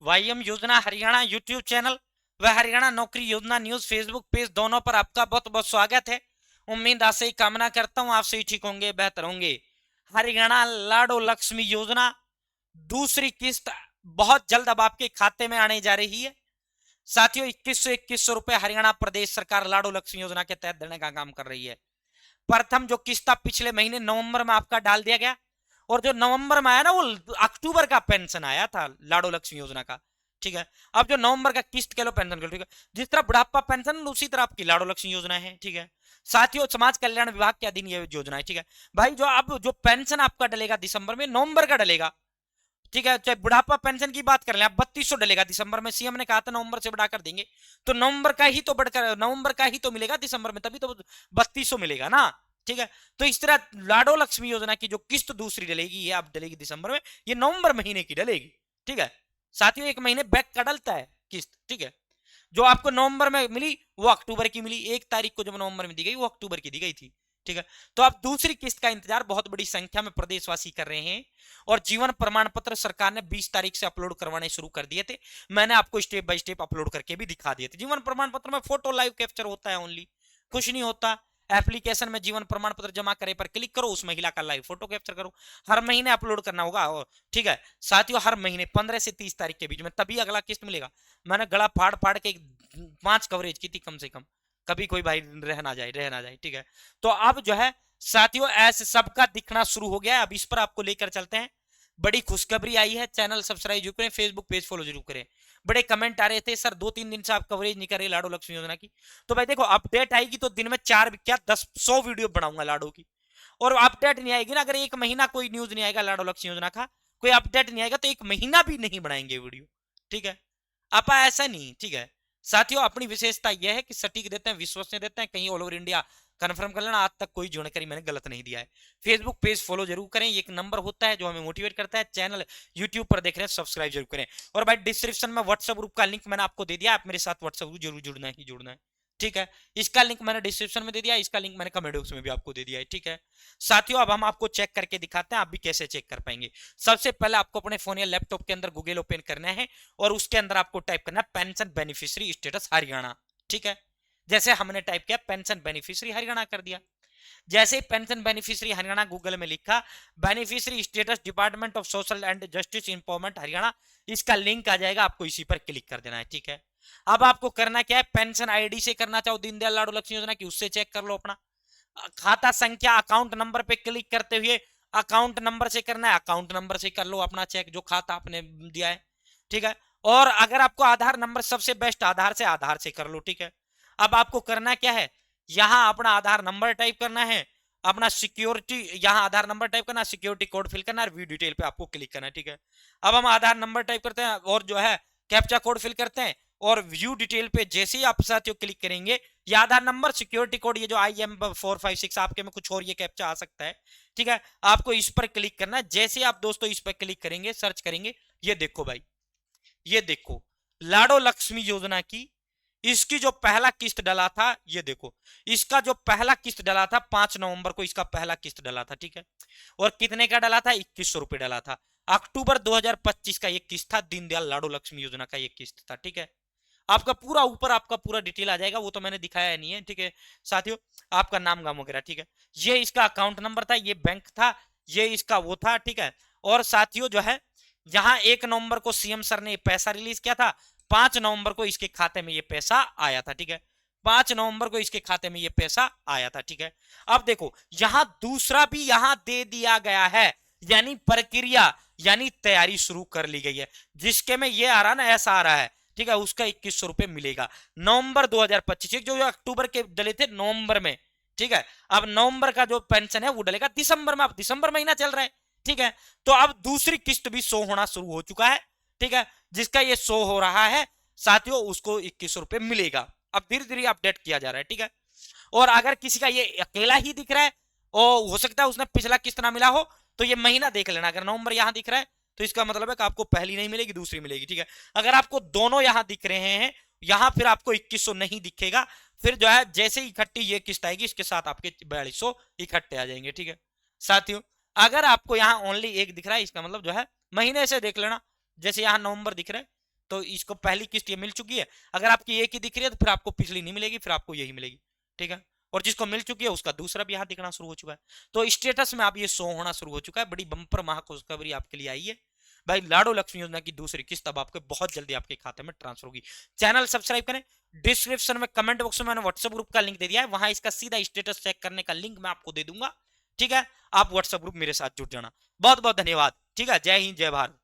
वाईएम योजना Haryana YouTube channel व हरियाणा नौकरी योजना न्यूज फेसबुक पेज दोनों पर आपका बहुत बहुत स्वागत है। उम्मीद आशा ही कामना करता हूं आप सही ठीक होंगे, बेहतर होंगे। हरियाणा लाडो लक्ष्मी योजना दूसरी किस्त बहुत जल्द अब आपके खाते में आने जा रही है। साथियों 2100 रुपए हरियाणा प्रदेश सरकार लाडो लक्ष्मी योजना के तहत देने का काम कर रही है। प्रथम जो किस्त पिछले महीने नवंबर में आपका डाल दिया गया, और जो नवंबर में आया ना वो अक्टूबर का पेंशन आया था लाडो लक्ष्मी योजना का। ठीक है, अब जो नवंबर का किस्त के लो पेंशन के लो, ठीक है, जिस तरह बुढ़ापा पेंशन उसी तरह आपकी लाडो लक्ष्मी योजना है। ठीक है, साथियों समाज कल्याण विभाग के अधीन ये योजना है। ठीक है भाई, जो अब जो पेंशन आपका डलेगा दिसंबर में, नवंबर का डलेगा। ठीक है, चाहे बुढ़ापा पेंशन की बात कर ले आप, 3200 डलेगा दिसंबर में। सीएम ने कहा था नवंबर से बढ़ाकर देंगे, तो नवंबर का ही तो बढ़कर नवंबर का ही तो मिलेगा दिसंबर में, तभी तो 3200 मिलेगा ना। ठीक है, तो इस तरह लाडो लक्ष्मी योजना की जो किस्त दूसरी डलेगी ये अब डलेगी दिसंबर में, ये नवंबर महीने की डलेगी। ठीक है, साथियों एक महीने बैक का डलता है किस्त। ठीक है, जो आपको नवंबर में मिली वो अक्टूबर की मिली, 1 तारीख को जब नवंबर में दी गई वो अक्टूबर की दी गई थी। ठीक है, तो आप दूसरी किस्त का इंतजार बहुत बड़ी संख्या में प्रदेशवासी कर रहे हैं। और जीवन प्रमाण पत्र सरकार ने 20 तारीख से अपलोड करवाने शुरू कर दिए थे। मैंने आपको स्टेप बाय स्टेप अपलोड करके भी दिखा दिए थे। जीवन प्रमाण पत्र में फोटो लाइव कैप्चर होता है ओनली, कुछ नहीं होता। एप्लीकेशन में जीवन प्रमाण पत्र जमा करे पर क्लिक करो, उस महिला का लाइव फोटो कैप्चर करो। हर महीने अपलोड करना होगा। ठीक है साथियों, हर महीने 15 से 30 तारीख के बीच में, तभी अगला किस्त मिलेगा। मैंने गला फाड़ फाड़ के 5 कवरेज की थी कम से कम, कभी कोई भाई रह ना जाए, रह ना जाए। ठीक है, तो अब जो है साथियों ऐसे सबका दिखना शुरू हो गया है। अब इस पर आपको लेकर चलते हैं। बड़ी खुशखबरी आई है, चैनल सब्सक्राइब जरूर करें, फेसबुक पेज फॉलो जरूर करें। बड़े कमेंट आ रहे थे सर 2-3 दिन से आप कवरेज नहीं कर रहे लाडो लक्ष्मी योजना की। तो भाई देखो, अपडेट आएगी तो दिन में 4 क्या 10-100 वीडियो बनाऊंगा लाडो की। और अपडेट नहीं आएगी ना, अगर एक महीना कोई न्यूज नहीं आएगा लाडो लक्ष्मी योजना का, कोई अपडेट नहीं आएगा, तो एक महीना भी नहीं बनाएंगे वीडियो। ठीक है, आपा ऐसा नहीं। ठीक है साथियों, अपनी विशेषता यह है कि सटीक देते हैं, विश्वसनीय देते हैं, कहीं ऑल ओवर इंडिया कंफर्म कर लेना, आज तक कोई जानकारी मैंने गलत नहीं दिया है। फेसबुक पेज फॉलो जरूर करें, एक नंबर होता है जो हमें मोटिवेट करता है। चैनल यूट्यूब पर देख रहे हैं सब्सक्राइब जरूर करें। और भाई डिस्क्रिप्शन में व्हाट्सएप ग्रुप का लिंक मैंने आपको दे दिया, आप मेरे साथ व्हाट्सएप ग्रुप जरूर जुड़ना ही जुड़ना है। ठीक है, इसका लिंक मैंने डिस्क्रिप्शन में दे दिया, इसका लिंक मैंने कमेंट बॉक्स में भी आपको दे दिया है। ठीक है साथियों, अब हम आपको चेक करके दिखाते हैं आप भी कैसे चेक कर पाएंगे। सबसे पहले आपको अपने फोन या लैपटॉप के अंदर गूगल ओपन करना है, और उसके अंदर आपको टाइप करना है पेंशन बेनिफिशियरी स्टेटस हरियाणा। ठीक है, जैसे हमने टाइप किया पेंशन बेनिफिशियरी हरियाणा कर दिया। जैसे ही पेंशन बेनिफिशियरी हरियाणा गूगल में लिखा, beneficiary status department of social and justice empowerment Haryana, इसका लिंक आ जाएगा, आपको इसी पर क्लिक कर देना है। ठीक है, अब आपको करना क्या है, पेंशन आईडी से करना चाहो दीनदयाल लाडो लक्ष्मी योजना की, उससे चेक कर लो अपना खाता संख्या। अकाउंट नंबर पे क्लिक करते हुए अकाउंट नंबर से करना है, अकाउंट नंबर से कर लो अपना चेक, जो खाता आपने दिया है। ठीक है, और अगर आपको आधार नंबर सबसे बेस्ट, आधार से कर लो। ठीक है, अब आपको करना क्या है, यहां अपना आधार नंबर टाइप करना है, अपना सिक्योरिटी यहां आधार नंबर टाइप करना, सिक्योरिटी कोड फिल करना है, व्यू डिटेल पे आपको क्लिक करना है। ठीक है, अब हम आधार नंबर टाइप करते हैं और जो है कैप्चा कोड फिल करते हैं, और व्यू डिटेल पे जैसे ही आप साथियों क्लिक करेंगे, ये आधार नंबर सिक्योरिटी कोड, ये जो IM456 आपके में कुछ और ये कैप्चा आ सकता है। ठीक है, आपको इस पर क्लिक करना है। जैसे आप दोस्तों इस पर क्लिक करेंगे, सर्च करेंगे, ये देखो भाई, ये देखो लाडो लक्ष्मी योजना की इसकी जो पहला किस्त डला था, ये देखो इसका जो पहला किस्त डला था 5 नवंबर को, इसका पहला किस्त डला था। ठीक है, और कितने का डला था, 2100 रुपए डला था। अक्टूबर 2025 का ये किस्त था, दीनदयाल लाडो लक्ष्मी योजना का ये किस्त था। ठीक है, आपका पूरा ऊपर आपका पूरा डिटेल आ जाएगा, वो तो मैंने दिखाया नहीं है। ठीक है साथियों, आपका नाम गाम वगैरह। ठीक है, ये इसका अकाउंट नंबर था, ये बैंक था, ये इसका वो था। ठीक है, और साथियों जो है यहां 1 नवंबर को सीएम सर ने पैसा रिलीज किया था, 5 नवंबर को इसके खाते में ये पैसा आया था। ठीक है, 5 नवंबर को इसके खाते में ये पैसा आया था। ठीक है, अब देखो यहां दूसरा भी यहां दे दिया गया है, यानी प्रक्रिया यानी तैयारी शुरू कर ली गई है। जिसके में ये आ रहा ना, ऐसा आ रहा है। ठीक है, उसका 2100 रुपए मिलेगा नवंबर 2025, जो अक्टूबर के डले थे नवंबर में। ठीक है, अब नवंबर का जो पेंशन है वो डलेगा दिसंबर में, अब दिसंबर महीना चल रहा है। ठीक है, तो अब दूसरी किस्त भी शो होना शुरू हो चुका है। ठीक है, जिसका ये शो हो रहा है साथियों, उसको 2100 रुपए मिलेगा। अब धीरे धीरे अपडेट किया जा रहा है। ठीक है, और अगर किसी का ये अकेला ही दिख रहा है, और हो सकता है उसने पिछला किस्त ना मिला हो, तो ये महीना देख लेना। अगर नवंबर यहां दिख रहा है तो इसका मतलब है कि आपको पहली नहीं मिलेगी, दूसरी मिलेगी। ठीक है, अगर आपको दोनों यहां दिख रहे हैं, यहां फिर आपको 2100 नहीं दिखेगा, फिर जो है जैसे ही इकट्ठी ये किस्त आएगी, इसके साथ आपके 4200 इकट्ठे आ जाएंगे। ठीक है साथियों, अगर आपको यहां ओनली एक दिख रहा है, इसका मतलब जो है महीने से देख लेना। जैसे यहां नवंबर दिख रहा है, तो इसको पहली किस्त ये मिल चुकी है। अगर आपकी एक ही दिख रही है तो फिर आपको पिछली नहीं मिलेगी, फिर आपको यही मिलेगी, ठीक है। और जिसको मिल चुकी है उसका दूसरा भी यहाँ दिखना शुरू हो चुका है। तो स्टेटस में आप ये शो होना शुरू हो चुका है। बड़ी बंपर महाखुशखबरी आपके लिए आई है भाई, लाडो लक्ष्मी योजना की दूसरी किस्त अब आपके बहुत जल्दी आपके खाते में ट्रांसफर होगी। चैनल सब्सक्राइब करें। डिस्क्रिप्शन में कमेंट बॉक्स में मैंने व्हाट्सएप ग्रुप का लिंक दे दिया है, वहां इसका सीधा स्टेटस चेक करने का लिंक मैं आपको दे दूंगा, ठीक है। आप व्हाट्सएप ग्रुप मेरे साथ जुड़ जाना। बहुत बहुत धन्यवाद, ठीक है। जय हिंद, जय भारत।